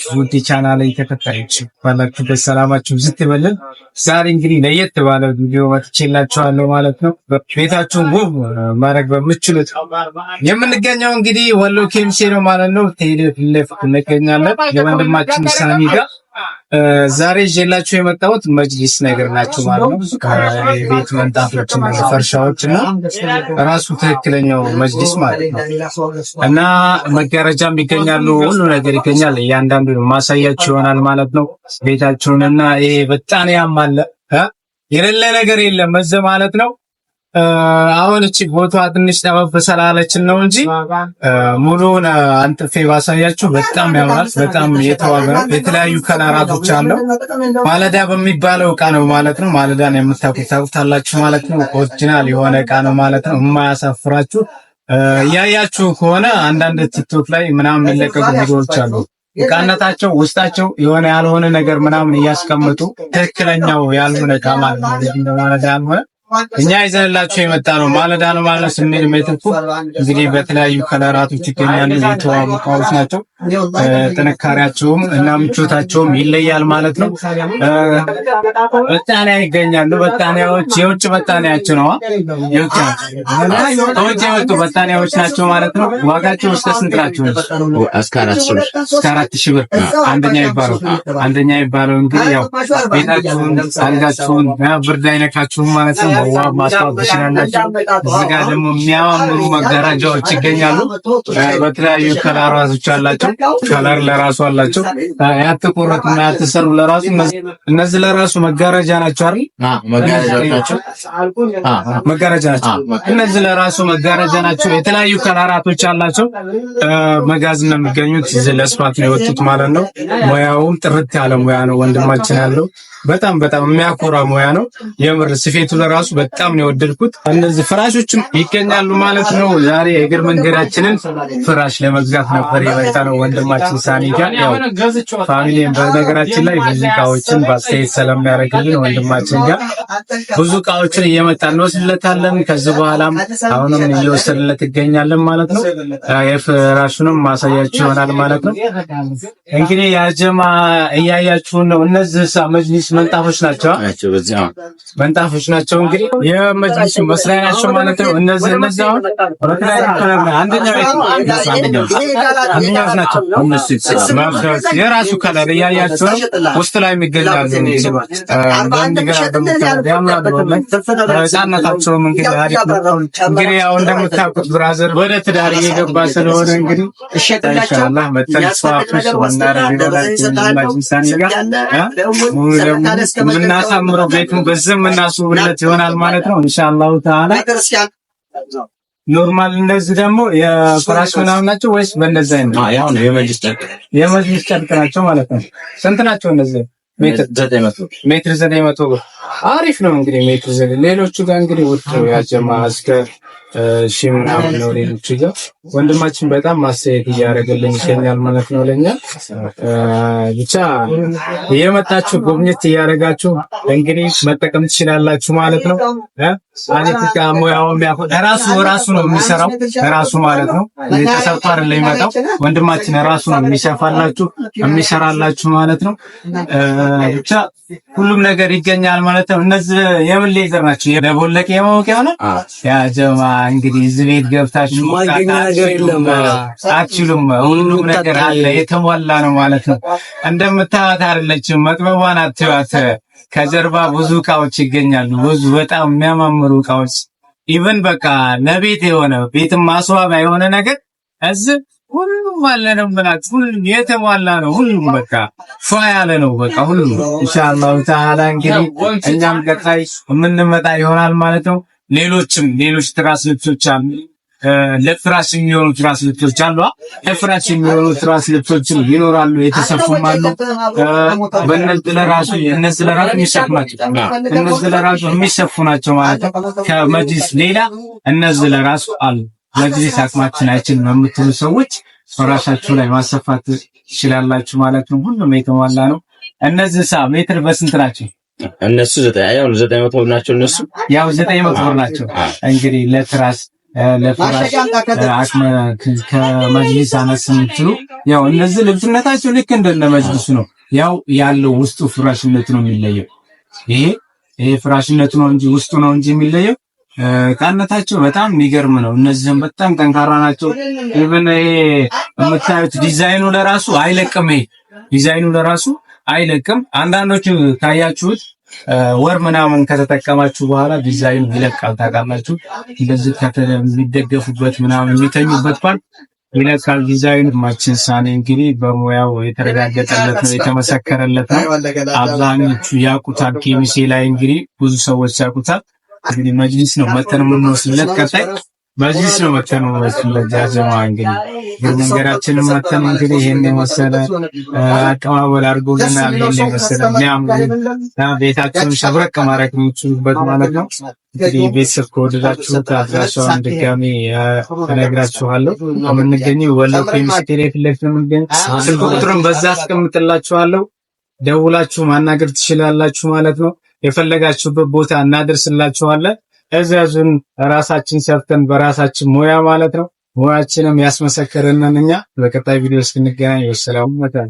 ናችሁ? ውድ ቻናሌ ተከታዮች ባላችሁበት ሰላማችሁ ይብዛልን። ዛሬ እንግዲህ ለየት ባለ ቪዲዮ መጥቼላችኋለሁ ማለት ነው። ቤታችሁን ውብ ማድረግ በምትችሉት የምንገኘው እንግዲህ ወሎ ኬሚሴ ነው ማለት ነው። ቴሌፊት እንገኛለን የወንድማችን ሳሚ ጋር። ዛሬ ይዤላችሁ የመጣሁት መጅሊስ ነገር ናቸው ማለት ነው። ከቤት መንጣፎችና ፈርሻዎችና ራሱ ትክክለኛው መጅሊስ ማለት ነው። እና መጋረጃም ይገኛሉ፣ ሁሉ ነገር ይገኛል። እያንዳንዱ ማሳያችሁ ይሆናል ማለት ነው። ቤታችሁንና ይሄ በጣም ያማለ የሌለ ነገር የለም መዘ ማለት ነው። አሁን እቺ ቦታዋ ትንሽ ጠበብ ስላለችን ነው እንጂ ሙሉውን አንጥፌ ባሳያችሁ በጣም ያምራል። በጣም የተዋበ ነው። የተለያዩ ከለራቶች አለው። ማለዳ በሚባለው እቃ ነው ማለት ነው። ማለዳን የምታውቁታላችሁ ማለት ነው። ኦሪጂናል የሆነ እቃ ነው ማለት ነው። የማያሳፍራችሁ እያያችሁ ከሆነ አንዳንድ ቲክቶክ ላይ ምናምን የሚለቀቁ ቪዲዮዎች አሉ። እቃነታቸው ውስጣቸው የሆነ ያልሆነ ነገር ምናምን እያስቀምጡ ትክክለኛው ያልሆነ እቃ ማለት ነው። ማለዳ ያልሆነ እኛ ይዘንላችሁ የመጣ ነው ማለዳ ነው ማለት ስሜት ሜትር እንግዲህ በተለያዩ ከለራቶች ይገኛሉ። የተዋቡ እቃዎች ናቸው። ጥንካሬያቸውም እና ምቾታቸውም ይለያል ማለት ነው። በጣኒያ ይገኛሉ። በጣኒያዎች የውጭ በጣኒያቸው ነው። የውጭ የወጡ በጣኒያዎች ናቸው ማለት ነው። ዋጋቸው እስከ ስንት ናቸው? እስከ 4,000 ብር አንደኛ ይባለው እንግዲህ ያው ቤታችሁን አልጋችሁን ብርድ አይነካችሁም ማለት ነው። ማስታወቅ ትችላላችሁ። እዚህ ጋር ደግሞ የሚያማምሩ መጋረጃዎች ይገኛሉ። በተለያዩ ከለራቶች አላቸው። ከለር ለራሱ አላቸው። ያተቆረጡና ያተሰሩ ለራሱ እነዚህ ለራሱ መጋረጃ ናቸው አይደል? መጋረጃ ናቸው። እነዚህ ለራሱ መጋረጃ ናቸው። የተለያዩ ከለራቶች አላቸው። መጋዘን ነው የሚገኙት። እዚህ ለስፋት ነው የወጡት ማለት ነው። ሙያውም ጥርት ያለ ሙያ ነው ወንድማችን ያለው። በጣም የሚያኮራ ሙያ ነው። የምር ስፌቱ ለራሱ በጣም ነው የወደድኩት። እነዚህ ፍራሾችም ይገኛሉ ማለት ነው። ዛሬ የእግር መንገዳችንን ፍራሽ ለመግዛት ነበር የመጣ ነው ወንድማችን ሳሚ ጋር። ያው ፋሚሊን በነገራችን ላይ ብዙ እቃዎችን በአስተያየት ስለሚያደርግልን ወንድማችን ጋር ብዙ እቃዎችን እየመጣን እንወስድለታለን። ከዚህ በኋላም አሁንም እየወሰድለት ይገኛለን ማለት ነው። የፍራሹንም ማሳያችሁ ይሆናል ማለት ነው። እንግዲህ ያጀማ እያያችሁ ነው። እነዚህ መጅሊስ መንጣፎች ናቸው። መንጣፎች ናቸው እንግዲህ የመጅሊስ መስሪያ ናቸው ማለት ነው። እነዚህ አሁን አንደኛው ናቸው። የራሱ ከለር እያያችሁ ውስጥ ላይ የሚገኛሉ። ህጻናታቸውም እንግዲህ አሪፍ ነው። እንግዲህ ያው እንደምታውቁት ብራዘር ወደ ትዳር እየገባ ስለሆነ እንግዲህ ኢንሻአላህ መተንሷፍሽ የምናሳምረው ቤቱን በዚህ የምናስውብለት ይሆናል ማለት ነው ኢንሻአላሁ ተዓላ። ኖርማል እንደዚህ ደግሞ የፍራሽ ምናምን ናቸው ወይስ በእንደዚህ አይነት? ያው ነው የመጅሊስ ጨርቅ ናቸው ማለት ነው። ስንት ናቸው እነዚህ? ሜትር 900 ብር። አሪፍ ነው እንግዲህ ሜትር 900። ሌሎቹ ጋር እንግዲህ ውድ ያጀማ እስከ ሺህ ምናምን ነው። ሌሎቹ ጋር ወንድማችን በጣም ማስተያየት እያደረገልን ይገኛል ማለት ነው። ለኛ ብቻ የመጣችሁ ጉብኝት እያደረጋችሁ እንግዲህ መጠቀም ትችላላችሁ ማለት ነው። አለፍካ ሙያውም ያቆ ራሱ ነው የሚሰራው ራሱ ማለት ነው። የተሰርቶ አይደለም የሚመጣው ወንድማችን ራሱ ነው የሚሰፋላችሁ የሚሰራላችሁ ማለት ነው። ብቻ ሁሉም ነገር ይገኛል ማለት ነው። እነዚህ የምን ሌዘር ናቸው? የደቦለቀ የማወቂያ ነው ያጀማ እንግዲህ እዚህ ቤት ገብታችሁ አትችሉም። ሁሉም ነገር አለ፣ የተሟላ ነው ማለት ነው። እንደምታዩት አይደለችም፣ መጥበቧን አትዩት። ከጀርባ ብዙ እቃዎች ይገኛሉ። ብዙ በጣም የሚያማምሩ እቃዎች ኢቭን በቃ ለቤት የሆነ ቤትም ማስዋቢያ የሆነ ነገር እዚህ ሁሉም አለ ነው ማለት ሁሉም የተሟላ ነው። ሁሉም በቃ ፏ ያለ ነው በቃ ሁሉም ኢንሻአላህ ተዓላ እንግዲህ እኛም ቀጣይ የምንመጣ ይሆናል ማለት ነው። ሌሎች ትራስ ልብሶች አሉ። ለፍራሽ የሚሆኑ ትራስ ልብሶች አሉ። ለፍራሽ የሚሆኑ ትራስ ልብሶች ይኖራሉ። የተሰፉም አሉ። እነዚህ ለራሱ የሚሰፉ ናቸው ማለት ነው። ከመጅሊስ ሌላ እነዚህ ለራሱ አሉ። መጅሊስ አቅማችን አይችልም የምትሉ ሰዎች ፍራሻችሁ ላይ ማሰፋት ትችላላችሁ ማለት ነው። ሁሉም የተሟላ ነው። እነዚህ ሜትር በስንት ናቸው? እነሱ 900 ናቸው። እነሱ 900 ናቸው። እንግዲህ ለትራስ ለፍራሽ አቅመ ከመጅሊስ አነስ የምትሉ ያው እነዚህ ልብስነታቸው ልክ እንደነ መጅሊሱ ነው። ያው ያለው ውስጡ ፍራሽነቱ ነው የሚለየው። ይሄ ፍራሽነቱ ነው እንጂ ውስጡ ነው እንጂ የሚለየው። ቃነታቸው በጣም የሚገርም ነው። እነዚህም በጣም ጠንካራ ናቸው። ኢቭን ይሄ የምታዩት ዲዛይኑ ለራሱ አይለቅም። ይሄ ዲዛይኑ ለራሱ አይለቅም። አንዳንዶቹ ካያችሁት ወር ምናምን ከተጠቀማችሁ በኋላ ዲዛይኑ ይለቃል። ታውቃላችሁ፣ እንደዚህ የሚደገፉበት ምናምን የሚተኙበት ፓርት ይለቃል ዲዛይኑ። ማችን ሳኔ እንግዲህ በሙያው የተረጋገጠለት ነው፣ የተመሰከረለት ነው። አብዛኞቹ ያውቁታል። ኬሚሴ ላይ እንግዲህ ብዙ ሰዎች ያውቁታል። እንግዲህ መጅሊስ ነው መተን የምንወስድለት ቀጣይ መጅሊስ ነው መተን የምንወስድለት ጃጀማ እንግዲህ መንገዳችንን መተን እንግዲህ ይሄን የመሰለ አቀባበል አድርጎልናል። ይሄን የመሰለ ቤታችንን ሸብረቅ ማድረግ የምትችሉበት ማለት ነው። እንግዲህ ቤተሰብ ከወደዳችሁት አድራሻውን ድጋሚ እነግራችኋለሁ። የምንገኘው ወሎ ኬሚሴ ፊት ለፊት ነው የምንገኘው። ስልክ ቁጥሩን በዛ አስቀምጥላችኋለሁ። ደውላችሁ ማናገር ትችላላችሁ ማለት ነው። የፈለጋችሁበት ቦታ እናደርስላችኋለን። እዛዙን ራሳችን ሰርተን በራሳችን ሙያ ማለት ነው። ሙያችንም ያስመሰከረንን እኛ። በቀጣይ ቪዲዮ እስክንገናኝ ወሰላሙ መታን